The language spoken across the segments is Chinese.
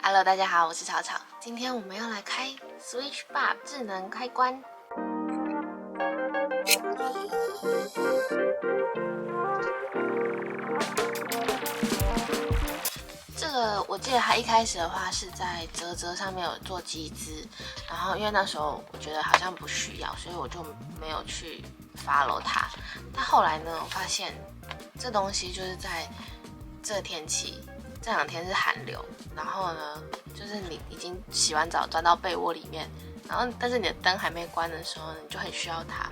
Hello， 大家好，我是草草。今天我们要来开 Switch Bar 智能开关。这个我记得它一开始的话是在嘖上面有做集资，然后因为那时候我觉得好像不需要，所以我就没有去 follow 它。但后来呢，我发现这东西就是在这天气，这2天是寒流，然后呢，就是你已经洗完澡钻到被窝里面，然后但是你的灯还没关的时候，你就很需要它。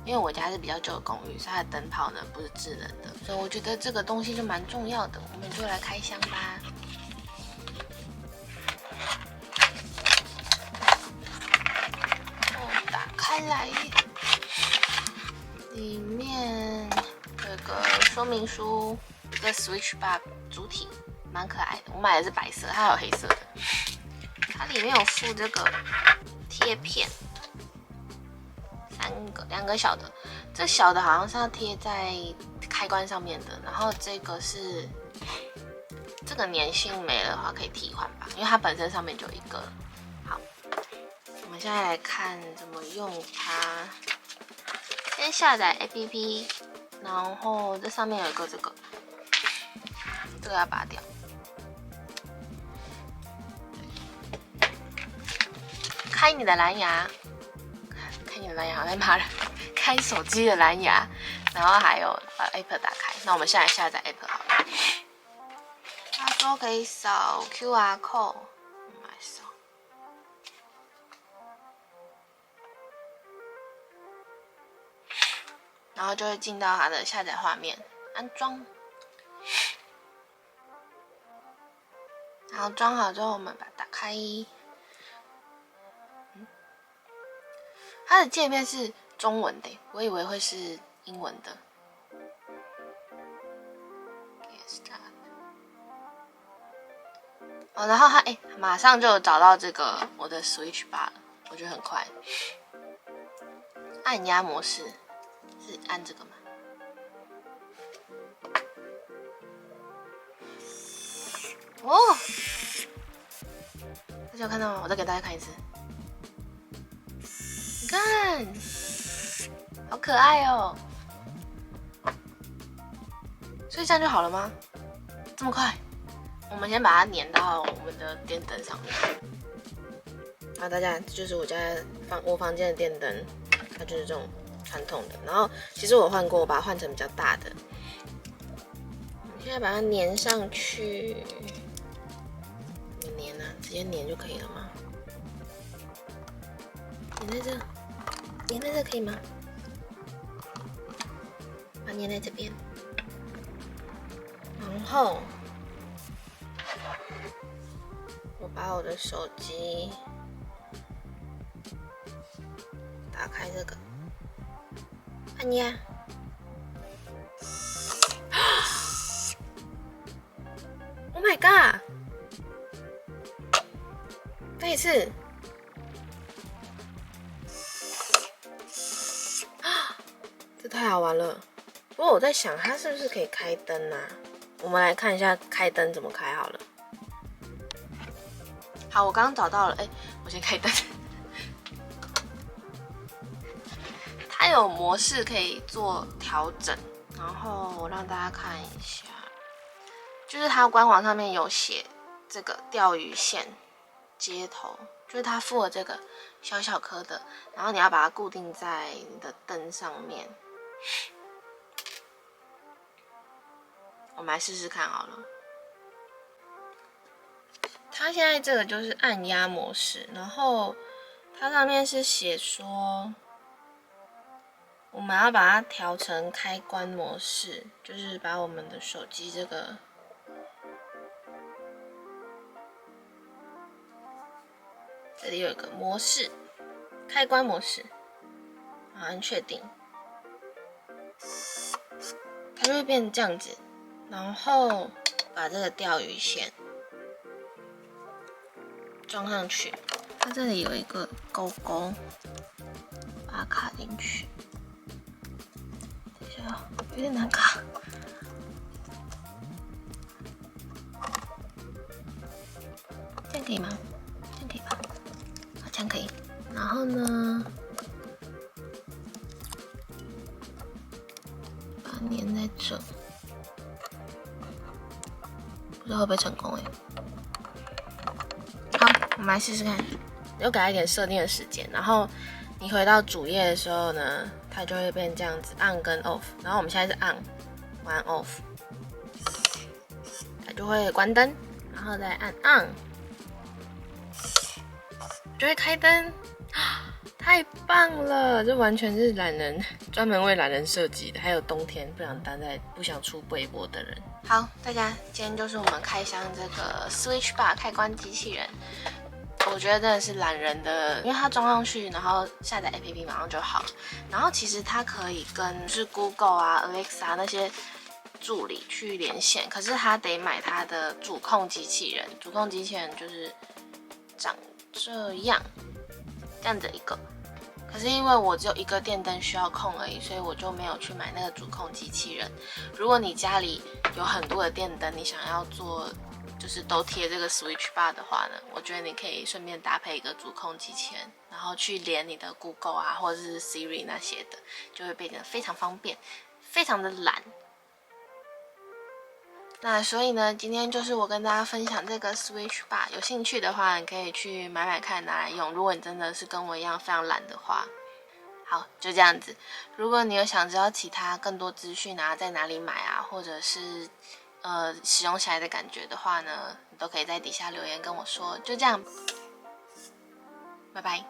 因为我家是比较旧的公寓，所以它的灯泡呢不是智能的，所以我觉得这个东西就蛮重要的。我们就来开箱吧。打开来，里面有个说明书，一个 Switch Bar 主体，蛮可爱的。我买的是白色，它还有黑色的。它里面有附这个贴片。2个小的，这小的好像是要贴在开关上面的，然后这个是这个粘性没了的话可以替换吧，因为它本身上面就有一个了。好，我们现在来看怎么用它。先下载 APP， 然后这上面有一个这个要拔掉。开你的蓝牙。开你的蓝牙好像骂人，开手机的蓝牙，然后还有把 App 打开。那我们现在下载 App 好了。他说可以扫 QR code， 我们来扫。然后就会进到它的下载画面，安装。然后装好之后，我们把它打开。它的界面是中文的，我以为会是英文的。哦，然后它马上就找到这个我的 Switch Bar 了，我觉得很快。按压模式是按这个吗？哦，大家有看到吗？我再给大家看一次。你看，好可爱哦！所以这样就好了吗？这么快？我们先把它粘到我们的电灯上面。好，大家，这就是我家我房间的电灯，它就是这种传统的。然后其实我换过，我把它换成比较大的。现在把它粘上去，怎么粘啊？直接粘就可以了吗？粘在这，粘在这可以吗？把它粘在这边，然后我把我的手机打开这个，按压。Oh my god！ 再一次。这太好玩了。不过我在想，它是不是可以开灯啊？我们来看一下开灯怎么开好了。好，我刚刚找到了，我先开灯。它有模式可以做调整，然后我让大家看一下，就是它官网上面有写这个钓鱼线接头，就是它附了这个小小颗的，然后你要把它固定在你的灯上面。我们来试试看好了。它现在这个就是按压模式，然后它上面是写说，我们要把它调成开关模式，就是把我们的手机这个这里有一个模式，开关模式，按确定，它就会变成这样子。然后把这个钓鱼线装上去，它这里有一个勾勾，把它卡进去。等一下，有点难卡。样可以吗？这样可以吧？好，这样可以。然后呢，把它粘在这，不知道会不会成功哎。好，我们来试试看。又给它一点设定的时间，然后你回到主页的时候呢，它就会变这样子 on 跟 off。然后我们现在是 on， 玩 off， 它就会关灯，然后再按 on， 就会开灯。太棒了！这完全是懒人专门为懒人设计的，还有冬天不想出微波的人。好，大家，今天就是我们开箱这个 Switch Bar 开关机器人。我觉得真的是懒人的，因为它装上去，然后下载 APP 马上就好了。然后其实它可以跟就是 Google 啊、Alexa 那些助理去连线，可是它得买它的主控机器人。主控机器人就是长这样的一个。可是因为我只有一个电灯需要控而已，所以我就没有去买那个主控机器人。如果你家里有很多的电灯，你想要做就是都贴这个 Switch Bar 的话呢，我觉得你可以顺便搭配一个主控机器人，然后去连你的 Google 啊，或者是 Siri 那些的，就会变得非常方便，非常的懒。那所以呢，今天就是我跟大家分享这个 Switch Bar， 有兴趣的话，你可以去买看拿来用。如果你真的是跟我一样非常懒的话，好，就这样子。如果你有想知道其他更多资讯啊，在哪里买啊，或者是使用起来的感觉的话呢，你都可以在底下留言跟我说。就这样，拜拜。